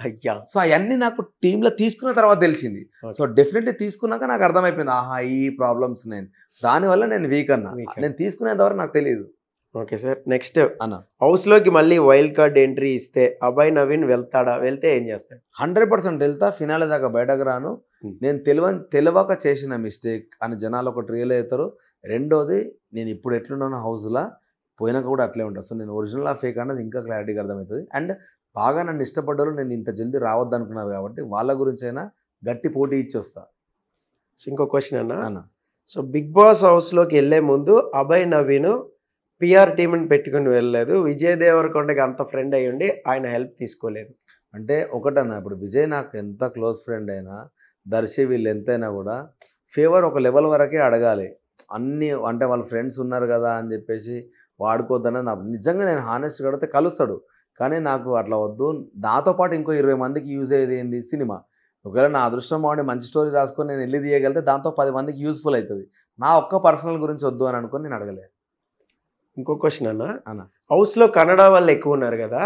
సో అవన్నీ నాకు టీంలో తీసుకున్న తర్వాత తెలిసింది. సో డెఫినెట్లీ తీసుకున్నాక నాకు అర్థమైపోయింది, ఆహా ఈ ప్రాబ్లమ్స్ నేను దానివల్ల నేను వీక్ అన్నా. నేను తీసుకునేంతవరకు నాకు తెలియదు. ఓకే సార్, నెక్స్ట్ అన్న హౌస్లోకి మళ్ళీ వైల్డ్ కార్డ్ ఎంట్రీ ఇస్తే అభయ్ నవీన్ వెళ్తాడా? వెళ్తే ఏం చేస్తాడు? 100% వెళ్తా. ఫినాలే దాకా బయటకు రాను. నేను తెలియక చేసిన మిస్టేక్ అని జనాలు ఒకటి రియల్ అవుతారు. రెండోది నేను ఇప్పుడు ఎట్లున్నాను హౌస్లో పోయినాక కూడా అట్లే ఉంటాను. సో నేను ఒరిజినల్ ఆ ఫేక్ అన్నది ఇంకా క్లారిటీగా అర్థమవుతుంది. అండ్ బాగా నన్ను ఇష్టపడ్డారు, నేను ఇంత జల్దీ రావద్దు అనుకున్నారు కాబట్టి వాళ్ళ గురించి అయినా గట్టి పోటీ ఇచ్చి వస్తా. ఇంకో క్వశ్చన్ అన్న, సో బిగ్ బాస్ హౌస్లోకి వెళ్ళే ముందు అభయ్ నవీన్ పిఆర్ టీంని పెట్టుకుని వెళ్ళలేదు, విజయ్ దేవరకొండకి అంత ఫ్రెండ్ అయ్యి ఉండి ఆయన హెల్ప్ తీసుకోలేదు. అంటే ఒకటన్నా, ఇప్పుడు విజయ్ నాకు ఎంత క్లోజ్ ఫ్రెండ్ అయినా, దర్శి వీళ్ళు ఎంతైనా కూడా ఫేవర్ ఒక లెవెల్ వరకే అడగాలి. అన్నీ అంటే వాళ్ళ ఫ్రెండ్స్ ఉన్నారు కదా అని చెప్పేసి వాడుకోవద్దన్నది నాకు నిజంగా నేను హానెస్ట్గా అడిగితే కలుస్తాడు, కానీ నాకు అట్లా వద్దు. నాతో పాటు ఇంకో 20 మందికి యూజ్ అయ్యేది ఏంది సినిమా. ఒకవేళ నా అదృష్టం బాగుండి మంచి స్టోరీ రాసుకొని నేను వెళ్ళి తీయగలిగితే దాంతో 10 మందికి యూస్ఫుల్ అవుతుంది. నా ఒక్క పర్సనల్ గురించి వద్దు అని అనుకుని నేను అడగలేదు. ఇంకో క్వశ్చన్ అన్న, హౌస్లో కన్నడ వాళ్ళు ఎక్కువ ఉన్నారు కదా,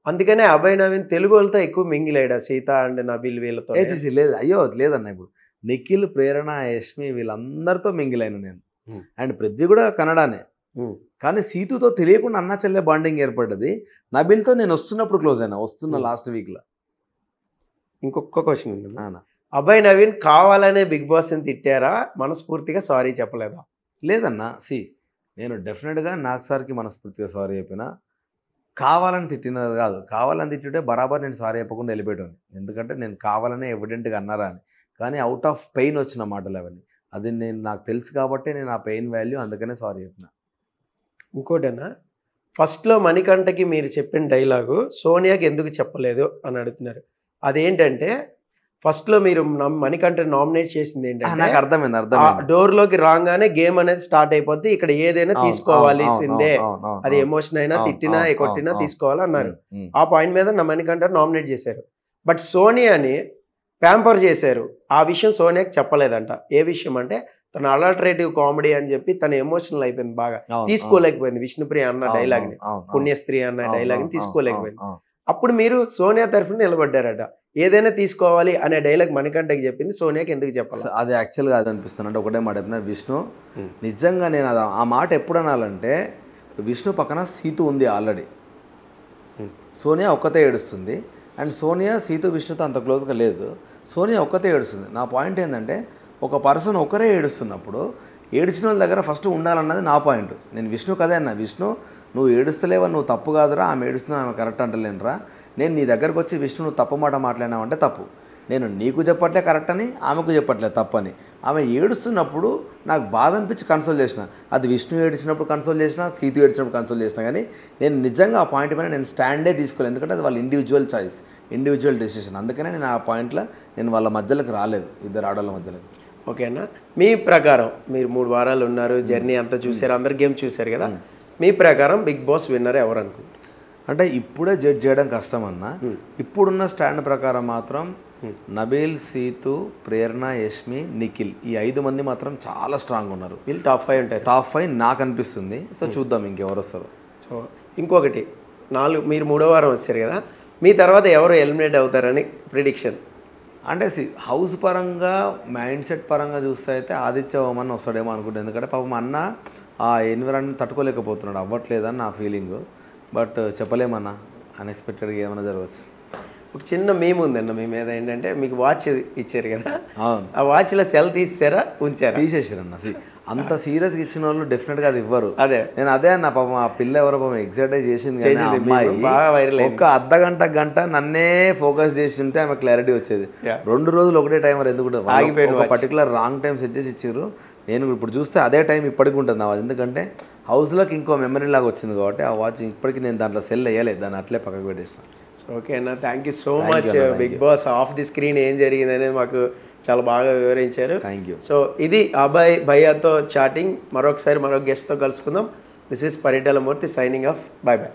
అందుకనే అభయ్ నవీన్ తెలుగు వాళ్ళతో ఎక్కువ మింగిల్ అయ్యాడు సీత అండ్ నబిల్ వీళ్ళతో? లేదు, అయ్యో లేదన్న. ఇప్పుడు నిఖిల్, ప్రేరణ, యష్మి వీళ్ళందరితో మింగిల్ అయినా నేను. అండ్ పృథ్వీ కూడా కన్నడానే, కానీ సీతుతో తెలియకుండా అన్న చెల్లె బాండింగ్ ఏర్పడ్డది. నబిల్తో నేను వస్తున్నప్పుడు క్లోజ్ అయినా, వస్తున్న లాస్ట్ వీక్లో. ఇంకొక క్వశ్చన్ ఉంది, అభయ్ నవీన్ కావాలనే బిగ్ బాస్ని తిట్టారా, మనస్ఫూర్తిగా సారీ చెప్పలేదా? లేదన్నా, నేను డెఫినెట్గా నాకు సార్కి మనస్ఫూర్తిగా సారీ చెప్పినా, కావాలని తిట్టినది కాదు. కావాలని తిట్టితే బరాబర్ నేను సారీ చెప్పకుండా వెళ్ళిపోయాను. ఎందుకంటే నేను కావాలనే ఎవిడెంట్గా అన్నారా అని. కానీ అవుట్ ఆఫ్ పెయిన్ వచ్చిన మాటలు అవన్నీ. అది నాకు తెలుసు కాబట్టి నేను ఆ పెయిన్ వాల్యూ అందుకనే సారీ చెప్పిన. ఇంకోటేనా, ఫస్ట్లో మణికంఠకి మీరు చెప్పిన డైలాగు సోనియాకి ఎందుకు చెప్పలేదు అని అడుగుతున్నారు. అదేంటంటే ఫస్ట్లో మీరు మణికంఠ నామినేట్ చేసింది ఏంటంటే, నాకు అర్థమైంది. డోర్లోకి రాగానే గేమ్ అనేది స్టార్ట్ అయిపోద్ది, ఇక్కడ ఏదైనా తీసుకోవాల్సిందే, అది ఎమోషన్ అయినా తిట్టినా కొట్టినా తీసుకోవాలన్నారు. ఆ పాయింట్ మీద నా మణికంఠ నామినేట్ చేశారు. బట్ సోనియాని ప్యాంపర్ చేశారు. ఆ విషయం సోనియాకి చెప్పలేదంట. ఏ విషయం అంటే తన అలల్టరేటివ్ కామెడీ అని చెప్పి తన ఎమోషనల్ అయిపోయింది, బాగా తీసుకోలేకపోయింది. విష్ణుప్రియ అన్న డైలాగ్ని, పుణ్యస్త్రీ అన్న డైలాగ్ని తీసుకోలేకపోయింది. అప్పుడు మీరు సోనియా తరఫున నిలబడ్డారట. ఏదైనా తీసుకోవాలి అనే డైలాగ్ మణికంఠకి చెప్పింది, సోనియాకి ఎందుకు చెప్పాలి? అది యాక్చువల్గా అది అనిపిస్తుంది. అంటే ఒకటే మాట చెప్పిన విష్ణు, నిజంగా నేను అది ఆ మాట ఎప్పుడు అనాలంటే, విష్ణు పక్కన సీతు ఉంది ఆల్రెడీ, సోనియా ఒక్కతే ఏడుస్తుంది. అండ్ సోనియా సీతు విష్ణుతో అంత క్లోజ్గా లేదు, సోనియా ఒక్కతే ఏడుస్తుంది. నా పాయింట్ ఏంటంటే, ఒక పర్సన్ ఒకరే ఏడుస్తున్నప్పుడు ఏడ్చిన వాళ్ళ దగ్గర ఫస్ట్ ఉండాలన్నది నా పాయింట్. నేను విష్ణు కదే అన్న, విష్ణు నువ్వు ఏడుస్తలేవా, నువ్వు తప్పు కాదురా, ఆమె ఏడుస్తున్నా ఆమె కరెక్ట్ అంటలేనురా. నేను నీ దగ్గరకు వచ్చి విష్ణు నువ్వు తప్పు మాట మాట్లాడినావంటే తప్పు. నేను నీకు చెప్పట్లే కరెక్ట్ అని, ఆమెకు చెప్పట్లే తప్పని. ఆమె ఏడుస్తున్నప్పుడు నాకు బాధ అనిపించి కన్సోల్ చేసిన. అది విష్ణు ఏడ్చినప్పుడు కన్సోల్ చేసిన, సీతు ఏడ్చినప్పుడు కన్సోల్ చేసిన. కానీ నేను నిజంగా ఆ పాయింట్ పైన నేను స్టాండే తీసుకోలేదు. ఎందుకంటే అది వాళ్ళ ఇండివిజువల్ చాయిస్, ఇండివిజువల్ డెసిషన్. అందుకనే నేను ఆ పాయింట్లో నేను వాళ్ళ మధ్యలోకి రాలేదు, ఇద్దరు ఆడవాళ్ళ మధ్యలోకి. ఓకేనా, మీ ప్రకారం మీరు 3 వారాలు ఉన్నారు, జర్నీ అంతా చూసారు, అందరు గేమ్ చూసారు కదా, మీ ప్రకారం బిగ్ బాస్ విన్నర్ ఎవరు అనుకుంటారు? అంటే ఇప్పుడే జడ్జ్ చేయడం కష్టం అన్న. ఇప్పుడున్న స్టాండ్ ప్రకారం మాత్రం నబీల్, సీతు, ప్రేరణ, యష్మి, నిఖిల్ ఈ 5 మంది మాత్రం చాలా స్ట్రాంగ్ ఉన్నారు. వీళ్ళు టాప్ 5 ఉంటారు. టాప్ 5 నాకు అనిపిస్తుంది. సో చూద్దాం ఇంకెవరు వస్తారు. సో ఇంకొకటి మీరు 3వ వారం వచ్చారు కదా, మీ తర్వాత ఎవరు ఎలిమినేట్ అవుతారని ప్రిడిక్షన్? అంటే హౌస్ పరంగా మైండ్ సెట్ పరంగా చూస్తే అయితే ఆదిత్య ఓమన్ వస్తాడేమో అనుకుంటుంది. ఎందుకంటే పాపం అన్న ఆ ఎన్విరాన్మెంట్ తట్టుకోలేకపోతున్నాడు, అవ్వట్లేదని నా ఫీలింగ్. బట్ చెప్పలేమన్నా, అన్ఎక్స్పెక్టెడ్గా ఏమైనా జరగవచ్చు. ఒక చిన్న మేము ఉందన్న మీ మీద ఏంటంటే, మీకు వాచ్ ఇచ్చారు కదా, అవును, ఆ వాచ్లో సెల్ తీసారా ఉంచారా? తీసేసారన్న. అంత సీరియస్గా ఇచ్చిన వాళ్ళు డెఫినెట్గా అది ఇవ్వరు. అదే నేను అదే అన్న, పాపం ఆ పిల్ల ఎవరో పాపం ఎగ్జైట్ చేసింది కానీ ఆ అమ్మాయి బాగా వైరల్ ఒక అర్ధగంట గంట నన్నే ఫోకస్ చేసి ఉంటే ఆమె క్లారిటీ వచ్చేది. 2 రోజులు ఒకటే టైమర్ ఎందుకు ఒక పర్టికులర్ రాంగ్ టైం సెట్ చేసి ఇచ్చారు. నేను ఇప్పుడు చూస్తే అదే టైం ఇప్పటికి ఉంటుంది నా. ఎందుకంటే హౌస్లోకి ఇంకో మెమరీ లాగా వచ్చింది కాబట్టి ఆ వాచ్ ఇప్పటికి నేను దాంట్లో సెల్ వేయలేదు, దాన్ని అట్లే పక్కకు పెట్టేస్తాను. ఓకే అన్న, thank you so much. Big boss off the screen ఏం జరిగింది అనేది మాకు చాలా బాగా వివరించారు. Thank you. సో ఇది అబ్బాయి భయ్యాతో చాటింగ్. మరొకసారి మరొక గెస్ట్తో కలుసుకుందాం. This is Paritala Murthy signing off. By by.